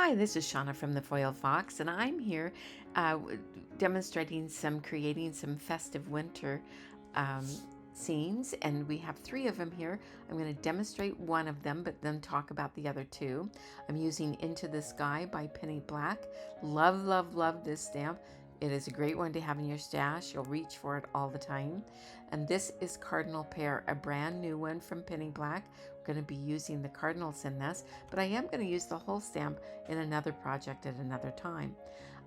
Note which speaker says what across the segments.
Speaker 1: Hi, this is Shauna from the Foil Fox, and I'm here demonstrating creating some festive winter um, scenes, and we have three of them here. I'm going to demonstrate one of them, but then talk about the other two. I'm using Into the Sky by Penny Black. Love, love, love this stamp. It is a great one to have in your stash. You'll reach for it all the time. And this is Cardinal Pear, a brand new one from Penny Black. We're going to be using the cardinals in this, but I am going to use the whole stamp in another project at another time.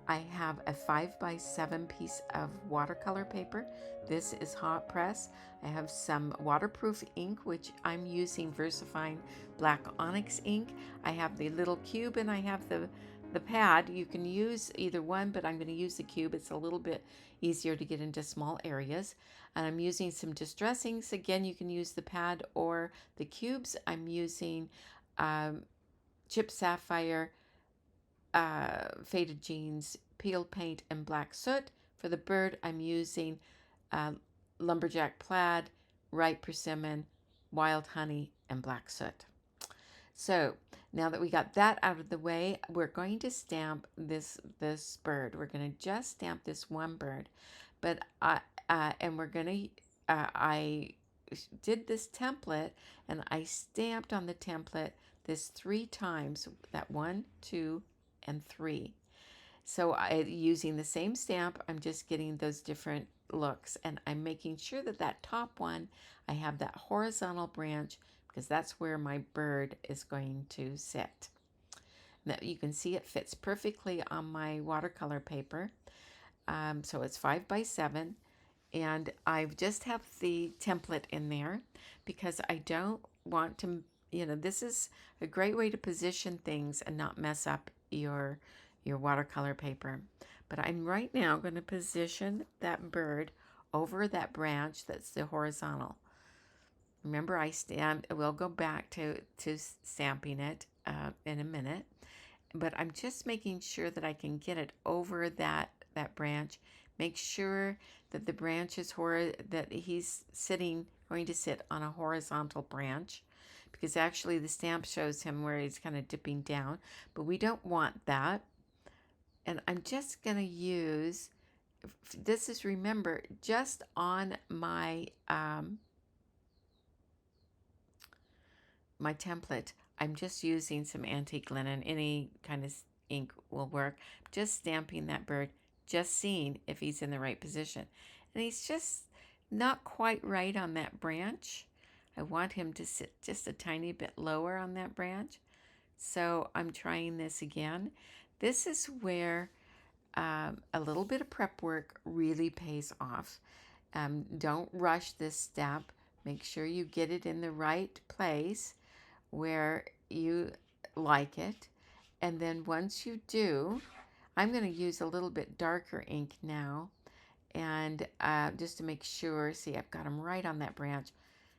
Speaker 1: I have a 5x7 piece of watercolor paper. This is hot press. I have some waterproof ink, which I'm using VersaFine Black Onyx ink. I have the little cube and I have the pad. You can use either one, but I'm going to use the cube. It's a little bit easier to get into small areas. And I'm using some distress inks. Again, you can use the pad or the cubes. I'm using Chip Sapphire, faded jeans, peel paint, and black soot. For the bird, I'm using uh, lumberjack plaid, ripe persimmon, wild honey, and black soot. So now that we got that out of the way, we're going to stamp this bird. We're going to just stamp this one bird, but and we're going to I did this template and I stamped on the template this 3 times. That 1, 2, and 3. So using the same stamp, I'm just getting those different looks, and I'm making sure that that top one, I have that horizontal branch because that's where my bird is going to sit. Now you can see it fits perfectly on my watercolor paper. So it's 5x7, and I just have the template in there because I don't want to, this is a great way to position things and not mess up your watercolor paper. But I'm right now going to position that bird over that branch that's the horizontal. Remember, we'll go back to stamping it in a minute, but I'm just making sure that I can get it over that branch. Make sure that the branch is that he's going to sit on a horizontal branch, because actually the stamp shows him where he's kind of dipping down, but we don't want that. And I'm just going to use, this is, remember, just on my my template, I'm just using some antique linen. Any kind of ink will work. Just stamping that bird, just seeing if he's in the right position. And he's just not quite right on that branch. I want him to sit just a tiny bit lower on that branch. So I'm trying this again. This is where a little bit of prep work really pays off. Don't rush this step. Make sure you get it in the right place where you like it. And then once you do, I'm going to use a little bit darker ink now, and just to make sure. See, I've got them right on that branch.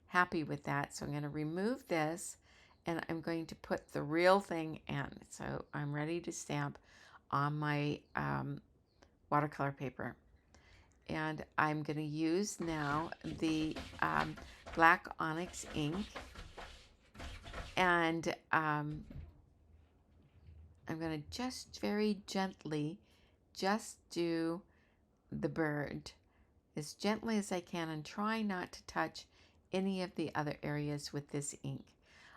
Speaker 1: Happy with that. So I'm going to remove this, and I'm going to put the real thing in. So I'm ready to stamp on my watercolor paper. And I'm going to use now the black onyx ink, and I'm going to just very gently just do the bird as gently as I can, and try not to touch any of the other areas with this ink.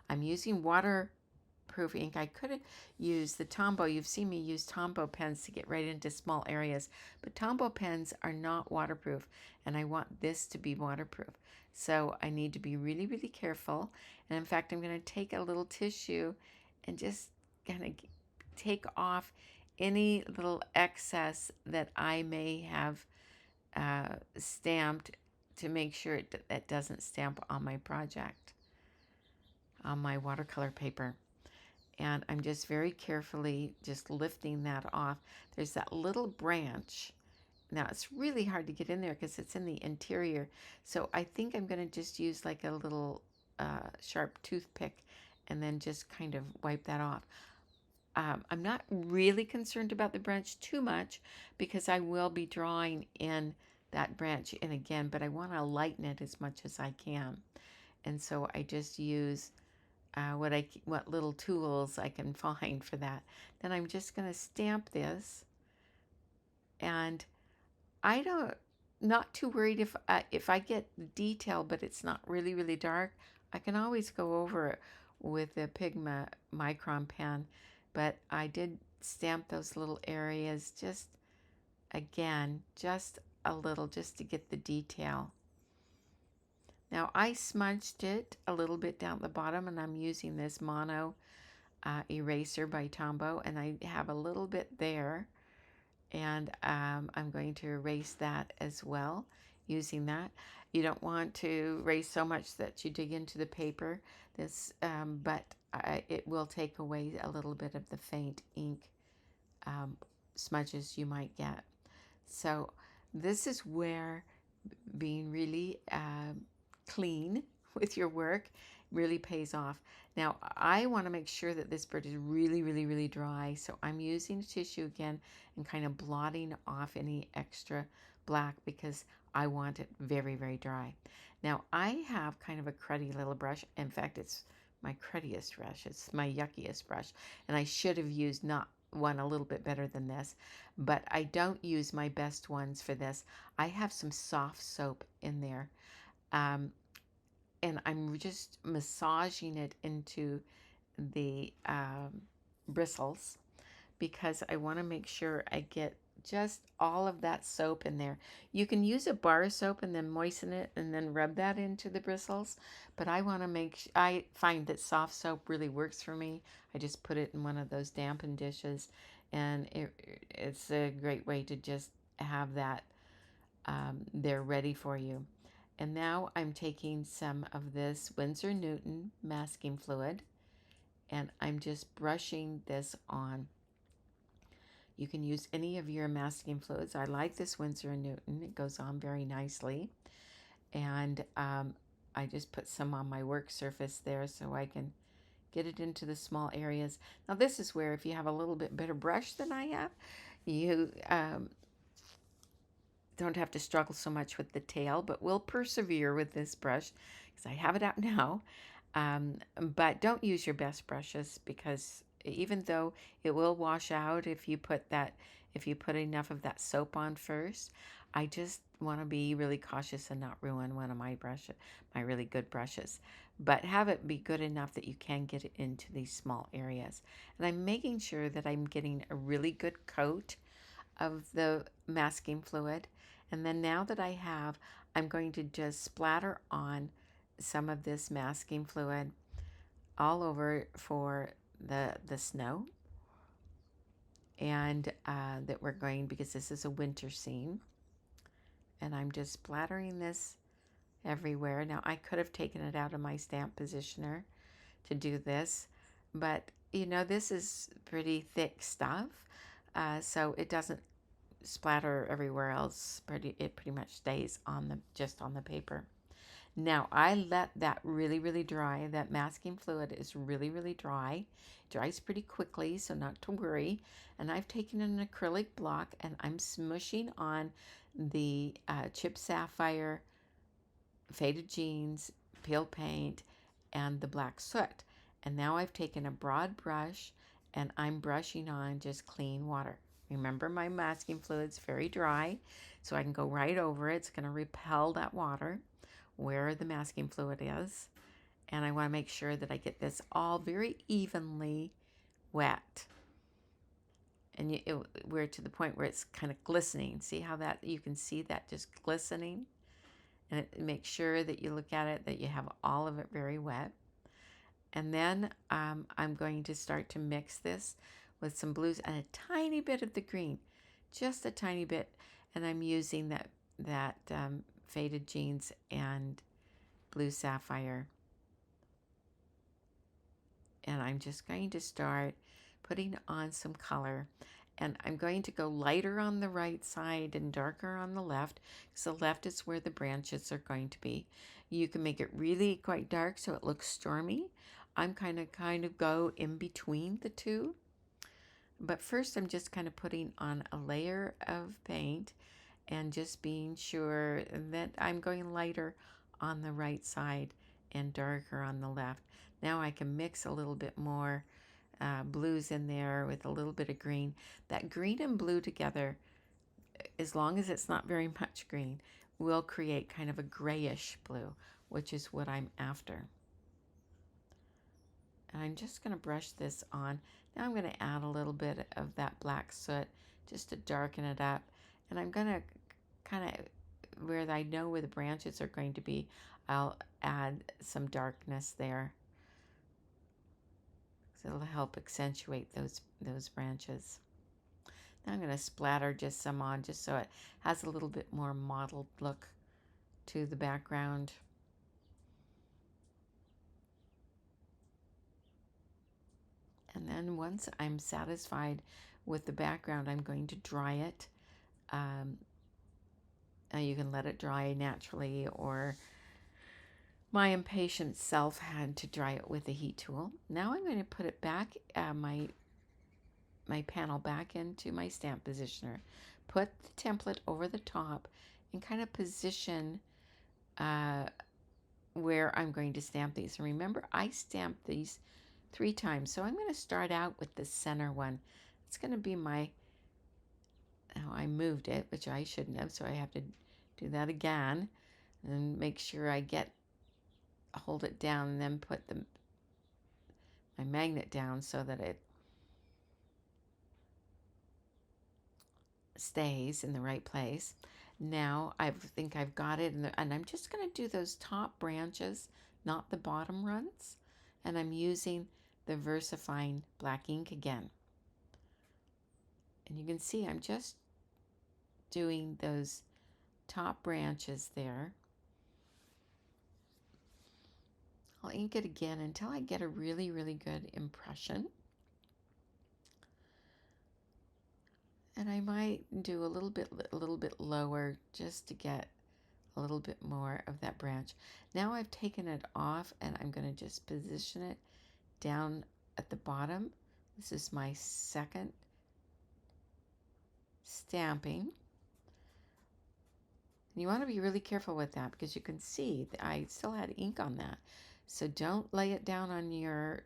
Speaker 1: I'm using waterproof ink. I could have used the Tombow. You've seen me use Tombow pens to get right into small areas, but Tombow pens are not waterproof, and I want this to be waterproof. So I need to be really, really careful. And in fact, I'm going to take a little tissue and just kind of take off any little excess that I may have stamped, to make sure that doesn't stamp on my project, on my watercolor paper. And I'm just very carefully just lifting that off. There's that little branch. Now it's really hard to get in there because it's in the interior. So I think I'm going to just use like a little sharp toothpick and then just kind of wipe that off. I'm not really concerned about the branch too much because I will be drawing in that branch in again, but I want to lighten it as much as I can. And so I just use what little tools I can find for that. Then I'm just going to stamp this, and I don't not too worried if I get detail, but it's not really dark. I can always go over it with a Pigma micron pen, but I did stamp those little areas just again, just a little, just to get the detail. Now I smudged it a little bit down the bottom, and I'm using this mono eraser by Tombow, and I have a little bit there, and I'm going to erase that as well using that. You don't want to erase so much that you dig into the paper, but it will take away a little bit of the faint ink um, smudges you might get. So this is where being really clean with your work really pays off. Now I want to make sure that this bird is really dry, so I'm using a tissue again and kind of blotting off any extra black because I want it very dry. Now I have kind of a cruddy little brush. In fact, it's my cruddiest brush. It's my yuckiest brush, and I should have used not one a little bit better than this, but I don't use my best ones for this. I have some soft soap in there, and I'm just massaging it into the bristles because I want to make sure I get just all of that soap in there. You can use a bar of soap and then moisten it and then rub that into the bristles, but I want to I find that soft soap really works for me. I just put it in one of those dampened dishes, and it's a great way to just have that there ready for you. And now I'm taking some of this Winsor Newton masking fluid, and I'm just brushing this on. You can use any of your masking fluids. I like this Winsor & Newton. It goes on very nicely. And I just put some on my work surface there so I can get it into the small areas. Now this is where if you have a little bit better brush than I have, you don't have to struggle so much with the tail, but we'll persevere with this brush because I have it out now. But don't use your best brushes because even though it will wash out if you put enough of that soap on first, I just want to be really cautious and not ruin one of my really good brushes. But have it be good enough that you can get it into these small areas. And I'm making sure that I'm getting a really good coat of the masking fluid. And then now that I have, I'm going to just splatter on some of this masking fluid all over for the snow. And that we're going, because this is a winter scene. And I'm just splattering this everywhere. Now I could have taken it out of my stamp positioner to do this, but you know, this is pretty thick stuff, so it doesn't splatter everywhere else. It pretty much stays on just on the paper. Now I let that really dry. That masking fluid is really dry. It dries pretty quickly, so not to worry. And I've taken an acrylic block and I'm smushing on the chip sapphire, faded jeans, peel paint, and the black soot. And now I've taken a broad brush and I'm brushing on just clean water. Remember, my masking fluid's very dry, so I can go right over it. It's going to repel that water where the masking fluid is. And I want to make sure that I get this all very evenly wet. And we're to the point where it's kind of glistening. See how that, you can see that just glistening? And make sure that you look at it, that you have all of it very wet. And then I'm going to start to mix this with some blues and a tiny bit of the green, just a tiny bit. And I'm using that faded jeans and blue sapphire. And I'm just going to start putting on some color. And I'm going to go lighter on the right side and darker on the left, because the left is where the branches are going to be. You can make it really quite dark so it looks stormy. I'm kind of go in between the two. But first I'm just kind of putting on a layer of paint and just being sure that I'm going lighter on the right side and darker on the left. Now I can mix a little bit more blues in there with a little bit of green. That green and blue together, as long as it's not very much green, will create kind of a grayish blue, which is what I'm after. And I'm just going to brush this on. Now I'm going to add a little bit of that black soot just to darken it up. And I'm going to kind of, where I know where the branches are going to be, I'll add some darkness there. So it'll help accentuate those branches. Now I'm going to splatter just some on just so it has a little bit more mottled look to the background. And then once I'm satisfied with the background, I'm going to dry it. You can let it dry naturally, or my impatient self had to dry it with a heat tool. Now I'm going to put it back, my panel back into my stamp positioner, put the template over the top, and kind of position where I'm going to stamp these. And remember, I stamped these 3 times, so I'm going to start out with the center one. It's going to be my, oh, I moved it, which I shouldn't have, so I have to do that again and make sure I hold it down, and then put my magnet down so that it stays in the right place. Now I think I've got it, and I'm just going to do those top branches, not the bottom ones, and I'm using the VersaFine black ink again. And you can see I'm just doing those top branches there. I'll ink it again until I get a really, really good impression. And I might do a little bit lower just to get a little bit more of that branch. Now I've taken it off, and I'm going to just position it down at the bottom. This is my second stamping. And you want to be really careful with that, because you can see that I still had ink on that. So don't lay it down on your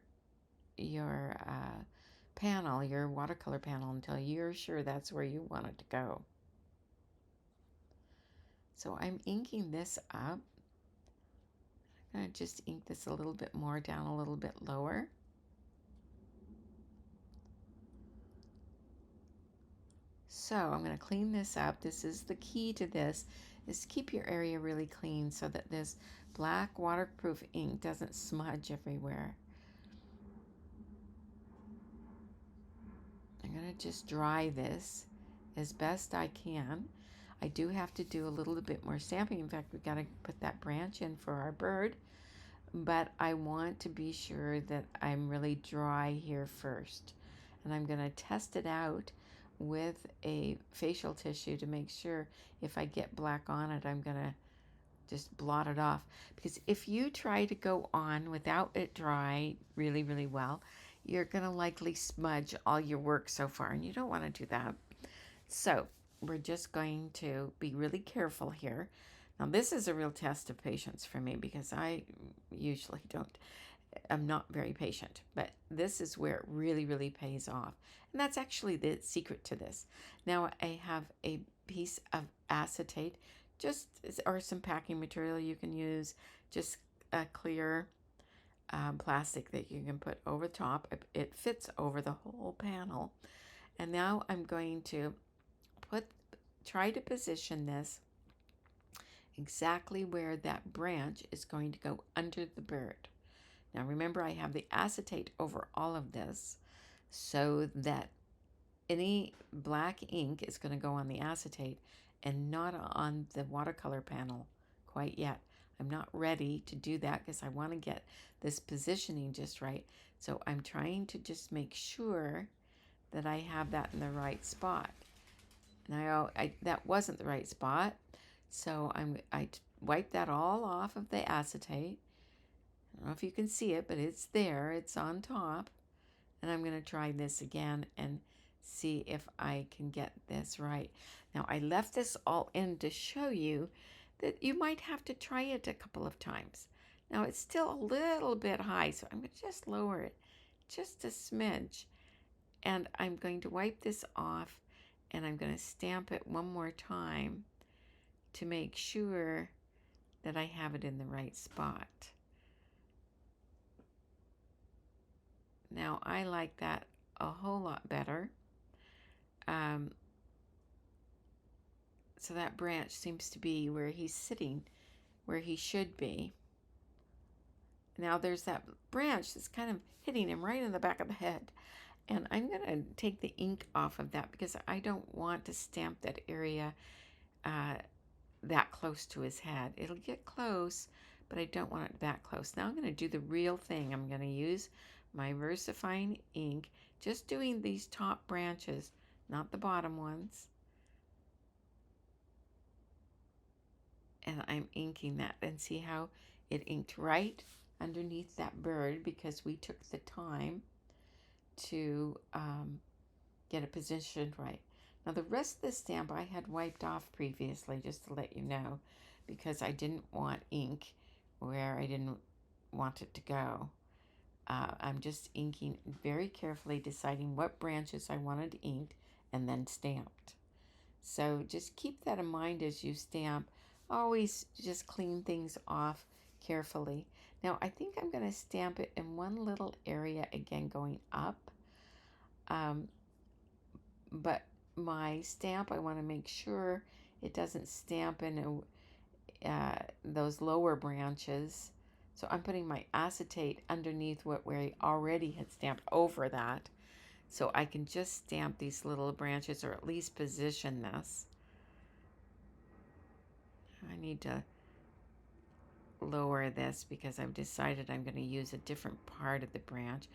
Speaker 1: panel, your watercolor panel, until you're sure that's where you want it to go. So I'm inking this up. I'm going to just ink this a little bit more down, a little bit lower. So I'm going to clean this up. This is the key to this, is keep your area really clean so that this black waterproof ink doesn't smudge everywhere. I'm going to just dry this as best I can. I do have to do a little bit more stamping. In fact, we've got to put that branch in for our bird, but I want to be sure that I'm really dry here first. And I'm going to test it out with a facial tissue to make sure if I get black on it, I'm going to just blot it off. Because if you try to go on without it dry really, really well, you're going to likely smudge all your work so far, and you don't want to do that. So we're just going to be really careful here. Now this is a real test of patience for me, because I usually I'm not very patient, but this is where it really, really pays off. And that's actually the secret to this. Now I have a piece of acetate, or some packing material you can use, just a clear plastic that you can put over top. It fits over the whole panel. And now I'm going to try to position this exactly where that branch is going to go under the bird. Now remember, I have the acetate over all of this, so that any black ink is going to go on the acetate and not on the watercolor panel quite yet. I'm not ready to do that because I want to get this positioning just right. So I'm trying to just make sure that I have that in the right spot. Now that wasn't the right spot, so I wiped that all off of the acetate. I don't know if you can see it, but it's there. It's on top. And I'm going to try this again and see if I can get this right. Now, I left this all in to show you that you might have to try it a couple of times. Now it's still a little bit high, so I'm going to just lower it just a smidge. And I'm going to wipe this off, and I'm going to stamp it one more time to make sure that I have it in the right spot. Now I like that a whole lot better. So that branch seems to be where he's sitting, where he should be. Now there's that branch that's kind of hitting him right in the back of the head. And I'm going to take the ink off of that because I don't want to stamp that area that close to his head. It'll get close, but I don't want it that close. Now I'm going to do the real thing. I'm going to use my VersaFine ink, just doing these top branches, not the bottom ones. And I'm inking that, and see how it inked right underneath that bird because we took the time to get it positioned right. Now the rest of the stamp I had wiped off previously, just to let you know, because I didn't want ink where I didn't want it to go. I'm just inking very carefully, deciding what branches I wanted inked and then stamped. So just keep that in mind as you stamp. Always just clean things off carefully. Now I think I'm going to stamp it in one little area again going up. But my stamp, I want to make sure it doesn't stamp in those lower branches. So I'm putting my acetate underneath where I already had stamped over that. So I can just stamp these little branches, or at least position this. I need to lower this because I've decided I'm going to use a different part of the branch.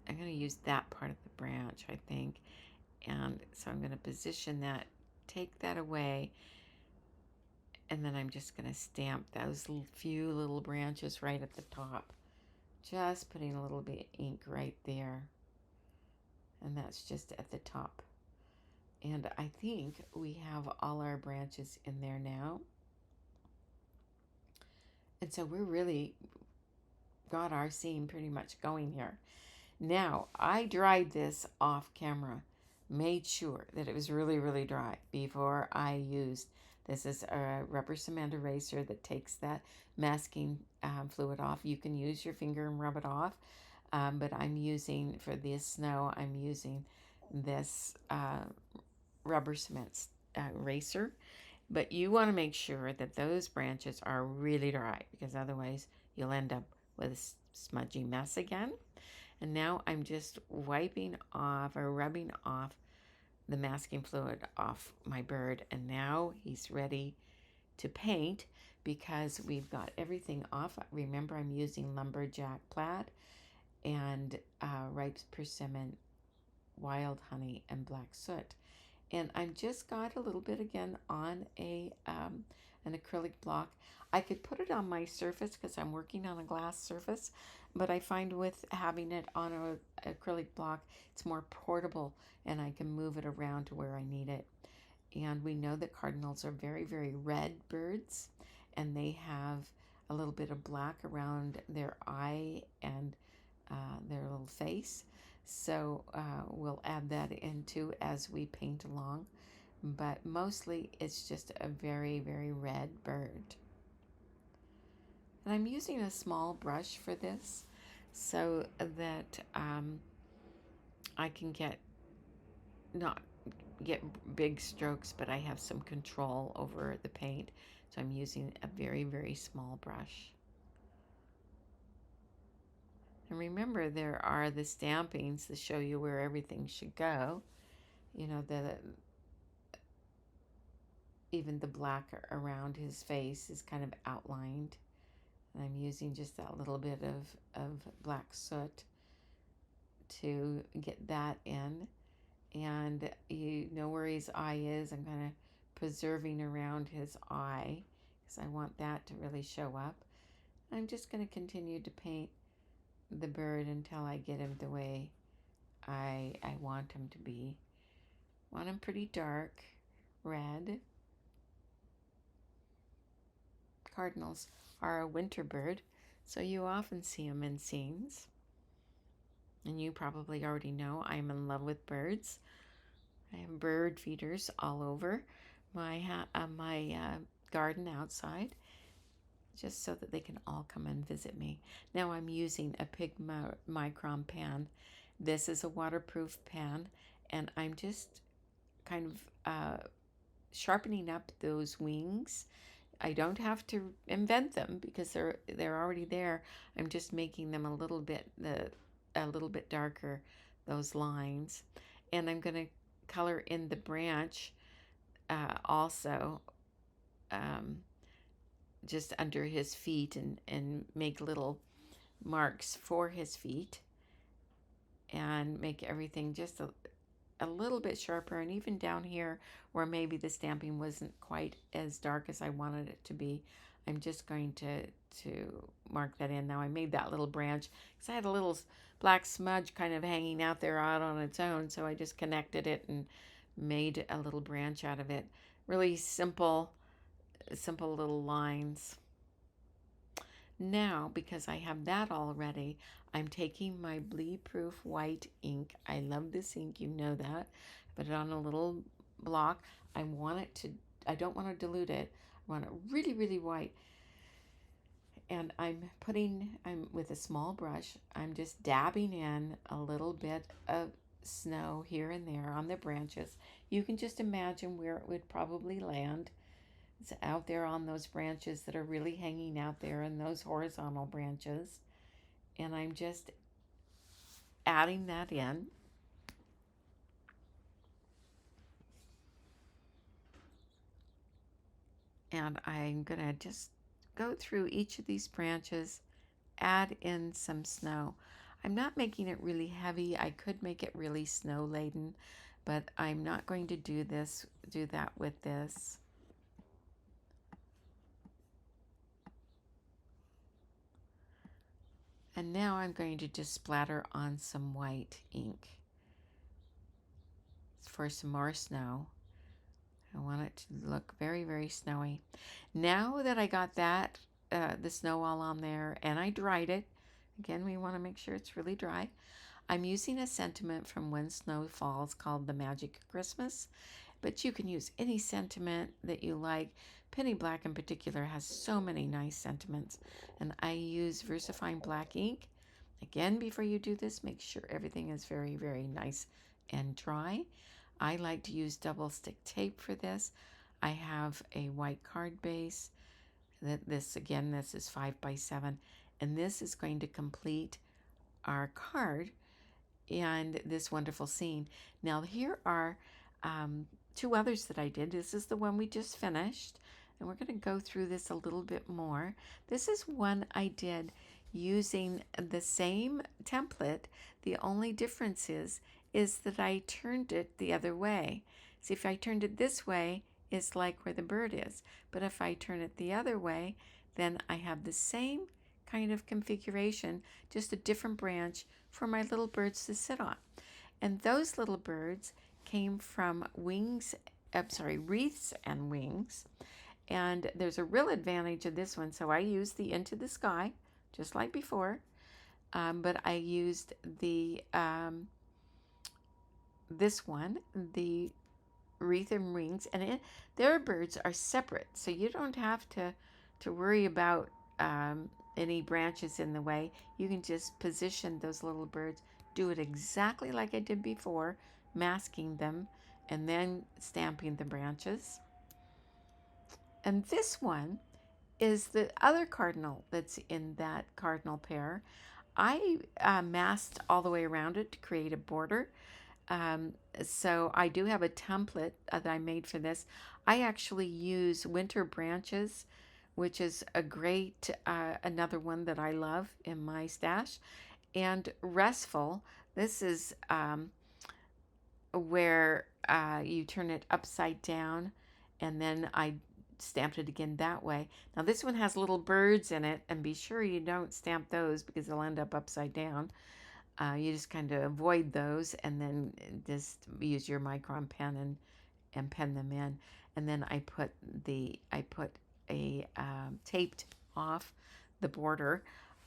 Speaker 1: I'm going to use that part of the branch, I think. And so I'm going to position that, take that away, and then I'm just going to stamp those few little branches right at the top. Just putting a little bit of ink right there. And that's just at the top. And I think we have all our branches in there now. And so we're really got our scene pretty much going here. Now, I dried this off camera, made sure that it was really, really dry before I used. This is a rubber cement eraser that takes that masking fluid off. You can use your finger and rub it off, but I'm using, for this snow, I'm using this rubber cement eraser. But you want to make sure that those branches are really dry, because otherwise you'll end up with a smudgy mess again. And now I'm just wiping off, or rubbing off, the masking fluid off my bird. And now he's ready to paint because we've got everything off. Remember, I'm using lumberjack plaid and ripe persimmon, wild honey, and black soot. And I'm just got a little bit again on an acrylic block. I could put it on my surface because I'm working on a glass surface, but I find with having it on an acrylic block, it's more portable and I can move it around to where I need it. And we know that cardinals are very, very red birds, and they have a little bit of black around their eye and their little face. So we'll add that in too as we paint along. But mostly it's just a very, very red bird. And I'm using a small brush for this so that I can not get big strokes, but I have some control over the paint. So I'm using a very, very small brush. And remember, there are the stampings that show you where everything should go. You know, even the black around his face is kind of outlined. And I'm using just that little bit of black soot to get that in. And you know where his eye is. I'm kind of preserving around his eye because I want that to really show up. I'm just going to continue to paint the bird until I get him the way I want him to be. Want him pretty dark red. Cardinals are a winter bird, so you often see them in scenes. And you probably already know I'm in love with birds. I have bird feeders all over my garden outside, just so that they can all come and visit me. Now I'm using a pig micron pan. This is a waterproof pan, and I'm just kind of sharpening up those wings. I don't have to invent them because they're already there. I'm just making them a little bit darker, those lines, and I'm going to color in the branch also, um, just under his feet, and make little marks for his feet, and make everything just a little bit sharper. And even down here where maybe the stamping wasn't quite as dark as I wanted it to be, I'm just going to mark that in. Now I made that little branch because I had a little black smudge kind of hanging out there out on its own, so I just connected it and made a little branch out of it. Really simple little lines. Now, because I have that all ready, I'm taking my bleed proof white ink. I love this ink, you know that. Put it on a little block. I don't want to dilute it. I want it really, really white. And I'm with a small brush, I'm just dabbing in a little bit of snow here and there on the branches. You can just imagine where it would probably land. It's out there on those branches that are really hanging out there, and those horizontal branches. And I'm just adding that in. And I'm going to just go through each of these branches, add in some snow. I'm not making it really heavy. I could make it really snow laden, but I'm not going to do that with this. And now I'm going to just splatter on some white ink for some more snow. I want it to look very, very snowy. Now that I got that, the snow all on there, and I dried it, again, we want to make sure it's really dry. I'm using a sentiment from When Snow Falls called The Magic of Christmas, but you can use any sentiment that you like. Penny Black in particular has so many nice sentiments, and I use VersaFine black ink. Again, before you do this, make sure everything is very, very nice and dry. I like to use double stick tape for this. I have a white card base. This is 5x7, and this is going to complete our card and this wonderful scene. Now here are two others that I did. This is the one we just finished, and we're going to go through this a little bit more. This is one I did using the same template. The only difference is that I turned it the other way. See, if I turned it this way, it's like where the bird is. But if I turn it the other way, then I have the same kind of configuration, just a different branch for my little birds to sit on. And those little birds came from wreaths and wings. And there's a real advantage of this one. So I used the Into the Sky, just like before. But I used this one, the wreath and wings, and their birds are separate. So you don't have to worry about any branches in the way. You can just position those little birds, do it exactly like I did before, masking them and then stamping the branches. And this one is the other cardinal that's in that cardinal pair. I masked all the way around it to create a border. So I do have a template that I made for this. I actually use Winter Branches, which is a great, another one that I love in my stash. And Restful, this is where you turn it upside down, and then I stamped it again that way. Now this one has little birds in it, and be sure you don't stamp those because they'll end up upside down. You just kind of avoid those, and then just use your micron pen and pen them in. And then I put taped off the border.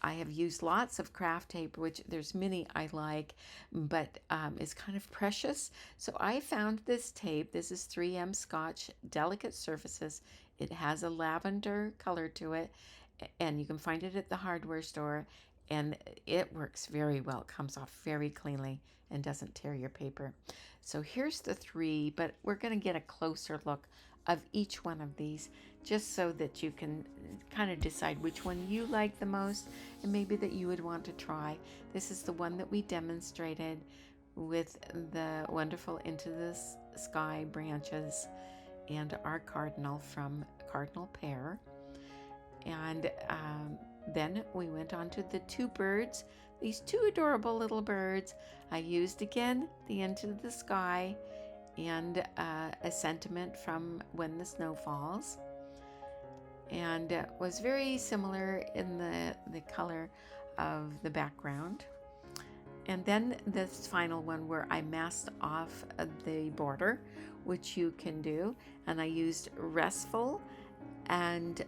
Speaker 1: I have used lots of craft tape, which there's many I like, but is kind of precious. So I found this tape. This is 3M Scotch Delicate Surfaces. It has a lavender color to it, and you can find it at the hardware store, and it works very well. It comes off very cleanly and doesn't tear your paper. So here's the 3, but we're going to get a closer look of each one of these, just so that you can kind of decide which one you like the most and maybe that you would want to try. This is the one that we demonstrated with the wonderful Into the Sky branches and our cardinal from Cardinal Pear. And then we went on to the 2 birds, these 2 adorable little birds. I used again the Into the Sky and a sentiment from When the Snow Falls, and was very similar in the color of the background. And then this final one where I masked off the border, which you can do, and I used Restful and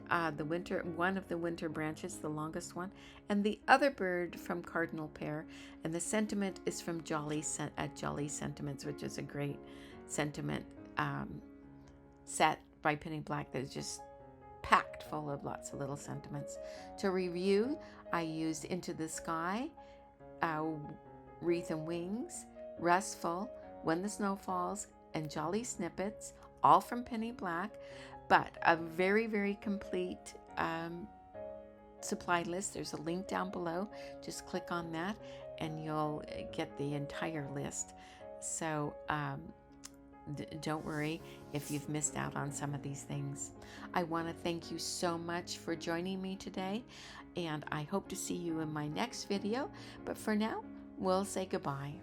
Speaker 1: one of the winter branches, the longest one, and the other bird from Cardinal Pear, and the sentiment is from Jolly Sentiments, which is a great sentiment set by Penny Black that is just packed full of lots of little sentiments. To review, I used Into the Sky, Wreath and Wings, Restful, When the Snow Falls, and Jolly Snippets, all from Penny Black, but a very, very complete supply list. There's a link down below. Just click on that and you'll get the entire list. So don't worry if you've missed out on some of these things. I want to thank you so much for joining me today, and I hope to see you in my next video. But for now, we'll say goodbye.